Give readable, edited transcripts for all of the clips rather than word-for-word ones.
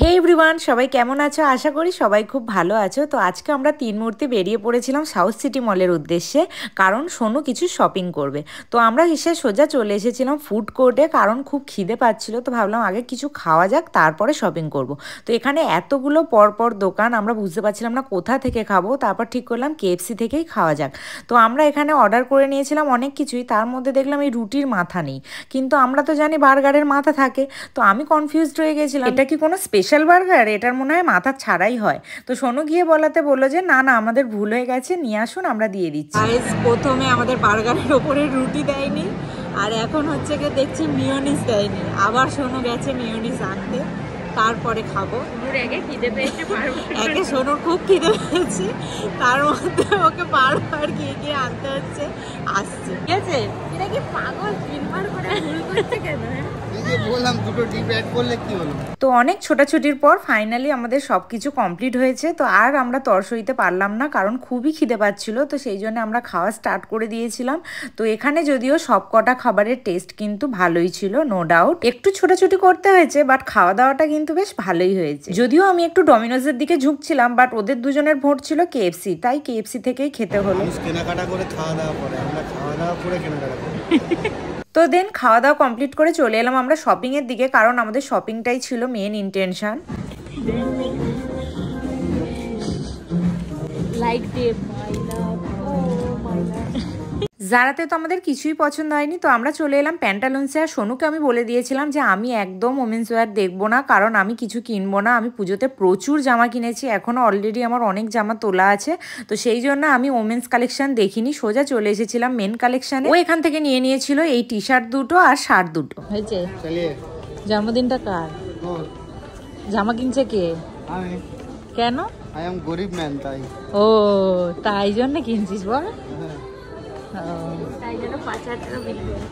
হে everyone, সবাই কেমন আছো? আশা করি সবাই খুব ভালো আছো। তো আজকে আমরা তিন মুহূর্তে বেরিয়ে পড়েছিলাম সাউথ সিটি মলের উদ্দেশ্যে, কারণ সোনু কিছু শপিং করবে। তো আমরা এসে সোজা চলে এসেছিলাম ফুড কোর্টে, কারণ খুব খিদে পাচ্ছিল। তো ভাবলাম আগে কিছু খাওয়া যাক, তারপরে শপিং করব। তো এখানে এতগুলো পরপর দোকান, আমরা বুঝতে পারছিলাম না কোথা থেকে খাবো। তারপর ঠিক করলাম কেএফসি থেকেই খাওয়া যাক। তো আমরা এখানে অর্ডার করে নিয়েছিলাম অনেক কিছুই, তার মধ্যে দেখলাম এই রুটির মাথা নেই, কিন্তু আমরা তো জানি বার্গারের মাথা থাকে। তো আমি কনফিউজড হয়ে গেছিলাম, এটা কি কোনো স্পেশাল বার্গার? এটার মনে হয় মাথা ছাড়াই হয়। তো সোনু গিয়ে বলাতে বললো যে না না, আমাদের ভুল হয়ে গেছে, নিয়ে আসুন, আমরা দিয়ে দিচ্ছি। প্রথমে আমাদের বার্গারের ওপরে রুটি দেয়নি, আর এখন হচ্ছে গিয়ে দেখছি মিওনিস দেয়নি। আবার সোনু গেছে মিওনিস আনতে, তারপরে খাবো। একে খিদে পেয়েছে, একে সোনুর খুব খিদে পেয়েছে, তার মধ্যে ওকে বারবার গিয়ে গিয়ে আনতে হচ্ছে। আসছে, ঠিক আছে? এটা কি পাগল, তিনবার করে ভুল করছে কেন? বললাম দুটো ডিপ অ্যাড করলে কি হলো। তো অনেক ছোটাছুটির পর ফাইনালি আমাদের সব কিছু কমপ্লিট হয়েছে। তো আর আমরা তর সইতে পারলাম না, কারণ খুবই খিদে পাচ্ছিল। তো সেই জন্য আমরা খাওয়া স্টার্ট করে দিয়েছিলাম। তো এখানে যদিও সব কটা খাবারের টেস্ট কিন্তু ভালোই ছিল, নো ডাউট। একটু ছোটাছুটি করতে হয়েছে, বাট খাওয়া দাওয়াটা কিন্তু বেশ ভালোই হয়েছে। যদিও আমি একটু ডমিনোজের দিকে ঝুঁকছিলাম, বাট ওদের দুজনের ভোট ছিল কেএফসি, তাই কেএফসি থেকেই খেতে হলো। কেনাকাটা করে খাওয়া দাওয়া করে, আমরা খাওয়া দাওয়া করে কেনাকাটা করি। তো দেন খাওয়া দাওয়া কমপ্লিট করে চলে এলাম আমরা শপিংয়ের দিকে, কারণ আমাদের শপিংটাই ছিল মেন ইন্টেনশন। লাইক দেব মাই লাভ, ও মাই লাভ। জারাতে তো আমাদের কিছুই পছন্দ হয়নি, তো আমরা চলে এলাম প্যান্টালুন্সে। আর সোনুকে আমি বলে দিয়েছিলাম যে আমি একদম ওমেন্স ওয়্যার দেখবো না, কারণ আমি কিছু কিনবো না। আমি পুজোতে প্রচুর জামা কিনেছি, এখনও অলরেডি আমার অনেক জামা তোলা আছে। তো সেই জন্য আমি ওমেন্স কালেকশন দেখিনি, সোজা চলে এসেছিলাম মেন কালেকশানে। ও এখান থেকে নিয়ে নিয়েছিল এই টি শার্ট দুটো আর শার্ট দুটো। হয়েছে? জন্মদিনটা কার? জামা কিনছে কে? আমি। কেন? আই এম গরিব ম্যান, তাই। ও, তাই জন্য কিনছিস বল? তাই জন্য 5,000 টাকা বিল করেছে।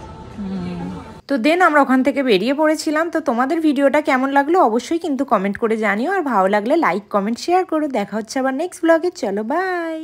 তো দেন আমরা ওখান থেকে বেরিয়ে পড়েছিলাম। তো তোমাদের ভিডিওটা কেমন লাগলো অবশ্যই কিন্তু কমেন্ট করে জানিও, আর ভালো লাগলে লাইক কমেন্ট শেয়ার করো। দেখা হচ্ছে আবার নেক্সট ব্লগে। চলো বাই।